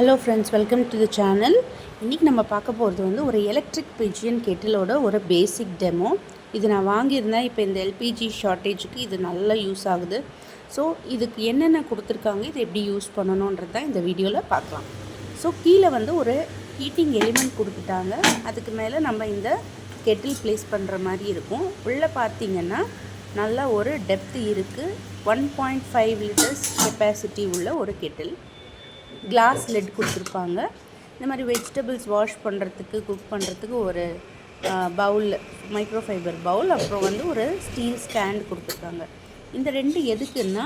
Hello friends, welcome to the channel. இன்றைக்கி நம்ம பார்க்க போகிறது வந்து ஒரு எலக்ட்ரிக் பிஜியன் கெட்டிலோட ஒரு பேசிக் டெமோ. இது நான் வாங்கியிருந்தேன். இப்போ இந்த எல்பிஜி ஷார்ட்டேஜுக்கு இது நல்லா யூஸ் ஆகுது. ஸோ இதுக்கு என்னென்ன கொடுத்துருக்காங்க, இது எப்படி யூஸ் பண்ணணுன்றது தான் இந்த வீடியோவில் பார்க்கலாம். ஸோ கீழே வந்து ஒரு ஹீட்டிங் எலிமெண்ட் கொடுத்துட்டாங்க. அதுக்கு மேலே நம்ம இந்த கெட்டில் ப்ளேஸ் பண்ணுற மாதிரி இருக்கும். உள்ளே பார்த்திங்கன்னா நல்லா ஒரு டெப்த்து இருக்குது. 1.5 லிட்டர்ஸ் கெப்பாசிட்டி உள்ள ஒரு கெட்டில். கிளாஸ் லெட் கொடுத்துருப்பாங்க. இந்த மாதிரி வெஜிடபிள்ஸ் வாஷ் பண்ணுறதுக்கு, குக் பண்ணுறதுக்கு ஒரு பவுல், மைக்ரோஃபைபர் பவுல், அப்புறம் வந்து ஒரு ஸ்டீல் ஸ்டாண்ட் கொடுத்துருக்காங்க. இந்த ரெண்டு எதுக்குன்னா,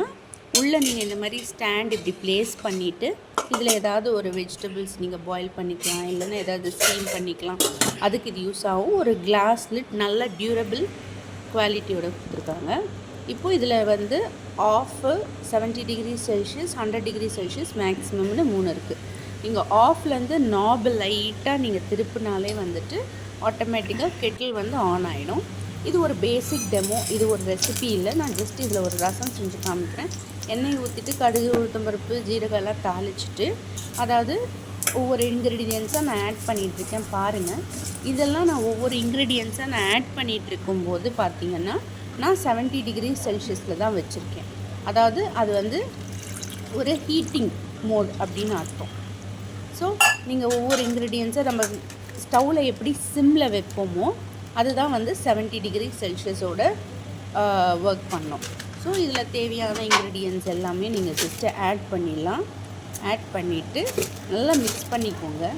உள்ளே நீங்கள் இந்த மாதிரி ஸ்டாண்ட் இப்படி ப்ளேஸ் பண்ணிவிட்டு இதில் ஏதாவது ஒரு வெஜிடபிள்ஸ் நீங்கள் பாயில் பண்ணிக்கலாம், இல்லைன்னா ஏதாவது ஸ்டீம் பண்ணிக்கலாம். அதுக்கு இது யூஸ் ஆகும். ஒரு கிளாஸ் லிட் நல்ல டியூரபிள் குவாலிட்டியோட கொடுத்துருக்காங்க. இப்போது இதில் வந்து off 70 degree Celsius, 100 degree Celsius மேக்ஸிமம்னு 3 இருக்குது. நீங்கள் ஆஃப்லேருந்து நாபு லைட்டாக நீங்கள் திருப்பினாலே வந்துட்டு ஆட்டோமேட்டிக்காக கெட்டில் வந்து ஆன் ஆகிடும். இது ஒரு பேசிக் டெமோ. இது ஒரு ரெசிபி இல்லை. நான் ஜஸ்ட் இதில் ஒரு ரசம் செஞ்சு காமிக்கிறேன். எண்ணெய் ஊற்றிட்டு கடுகு, உளுத்தம்பருப்பு, ஜீரகம் எல்லாம் தாளிச்சிட்டு, அதாவது ஒவ்வொரு இன்க்ரீடியன்ஸாக நான் ஆட் பண்ணிகிட்ருக்கேன். பாருங்கள், இதெல்லாம் நான் ஒவ்வொரு இன்க்ரீடியன்ஸாக நான் ஆட் பண்ணிகிட்ருக்கும்போது பார்த்திங்கன்னா நான் 70 டிகிரி செல்சியஸில் தான் வச்சுருக்கேன். அதாவது அது வந்து ஒரு ஹீட்டிங் மோட் அப்படின்னு அர்த்தம். ஸோ நீங்கள் ஒவ்வொரு இன்க்ரீடியன்ஸை நம்ம ஸ்டவ்வில் எப்படி சிம்மில் வைப்போமோ அதுதான் வந்து 70 டிகிரி செல்சியஸோட ஒர்க் பண்ணோம். ஸோ இதில் தேவையான இன்க்ரீடியன்ஸ் எல்லாமே நீங்கள் ஜஸ்ட்டு ஆட் பண்ணிடலாம். ஆட் பண்ணிவிட்டு நல்லா மிக்ஸ் பண்ணிக்கோங்க.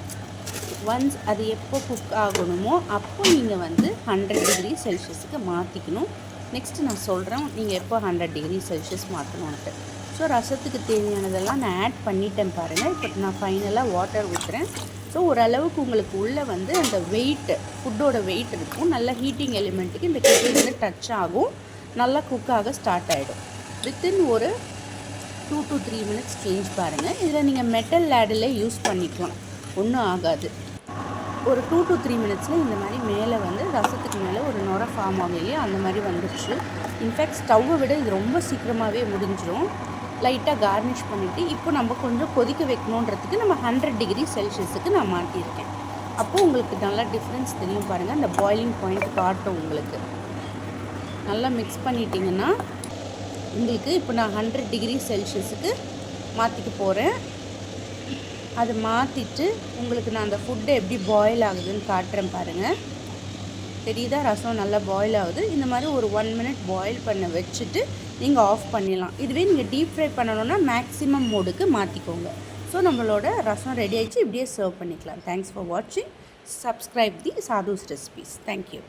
ஒன்ஸ் அது எப்போ குக் ஆகணுமோ அப்போ நீங்கள் வந்து 100 டிகிரி செல்சியஸுக்கு மாற்றிக்கணும். நெக்ஸ்ட்டு நான் சொல்கிறேன் நீங்கள் எப்போ 100 டிகிரி செல்சியஸ் மாற்றணுன்ட்டு. ஸோ ரசத்துக்கு தேவையானதெல்லாம் நான் ஆட் பண்ணிட்டேன் பாருங்கள். இப்போ நான் ஃபைனலாக வாட்டர் ஊற்றுறேன். ஸோ ஓரளவுக்கு உங்களுக்கு உள்ளே வந்து அந்த வெயிட், ஃபுட்டோட வெயிட் இருக்கும். நல்லா ஹீட்டிங் எலிமெண்ட்டுக்கு இந்த கெட்டில் வந்து டச் ஆகும். நல்லா குக் ஆக ஸ்டார்ட் ஆகிடும். வித்தின் ஒரு 2 to 3 மினிட்ஸ் சேஞ்ச் பாருங்கள். இதில் நீங்கள் மெட்டல் லேடில் யூஸ் பண்ணிக்கலாம், ஒன்றும் ஆகாது. ஒரு 2 to 3 மினிட்ஸில் இந்த மாதிரி மேலே வந்து ரசத்துக்கு மேலே ஒரு நுர ஃபார்ம் ஆகும் இல்லையா, அந்த மாதிரி வந்துடுச்சு. இன்ஃபேக்ட் ஸ்டவ்வை விட இது ரொம்ப சீக்கிரமாகவே முடிஞ்சிடும். லைட்டாக கார்னிஷ் பண்ணிவிட்டு இப்போ நம்ம கொஞ்சம் கொதிக்க வைக்கணுன்றதுக்கு நம்ம 100 டிகிரி செல்சியஸுக்கு நான் மாற்றியிருக்கேன். அப்போது உங்களுக்கு நல்லா டிஃப்ரென்ஸ் தெரியும் பாருங்கள். அந்த பாயிலிங் பாயிண்ட் காட்டும் உங்களுக்கு. நல்லா மிக்ஸ் பண்ணிட்டீங்கன்னா உங்களுக்கு இப்போ நான் 100 டிகிரி செல்சியஸுக்கு மாற்றிக்க போகிறேன். அதை மாற்றிட்டு உங்களுக்கு நான் அந்த ஃபுட்டை எப்படி பாயில் ஆகுதுன்னு காட்டுறேன் பாருங்கள். தெரியுதா, ரசம் நல்லா பாயில் ஆகுது. இந்த மாதிரி ஒரு 1 மினிட் பாயில் பண்ண வச்சுட்டு நீங்கள் ஆஃப் பண்ணிடலாம். இதுவே நீங்கள் டீப் ஃப்ரை பண்ணணுன்னா மேக்ஸிமம் மோடுக்கு மாற்றிக்கோங்க. ஸோ நம்மளோட ரசம் ரெடி ஆகிடுச்சு. இப்படியே சர்வ் பண்ணிக்கலாம். தேங்க்ஸ் ஃபார் வாட்சிங். சப்ஸ்கிரைப் தி சாதுஸ் ரெசிபீஸ். தேங்க்யூ.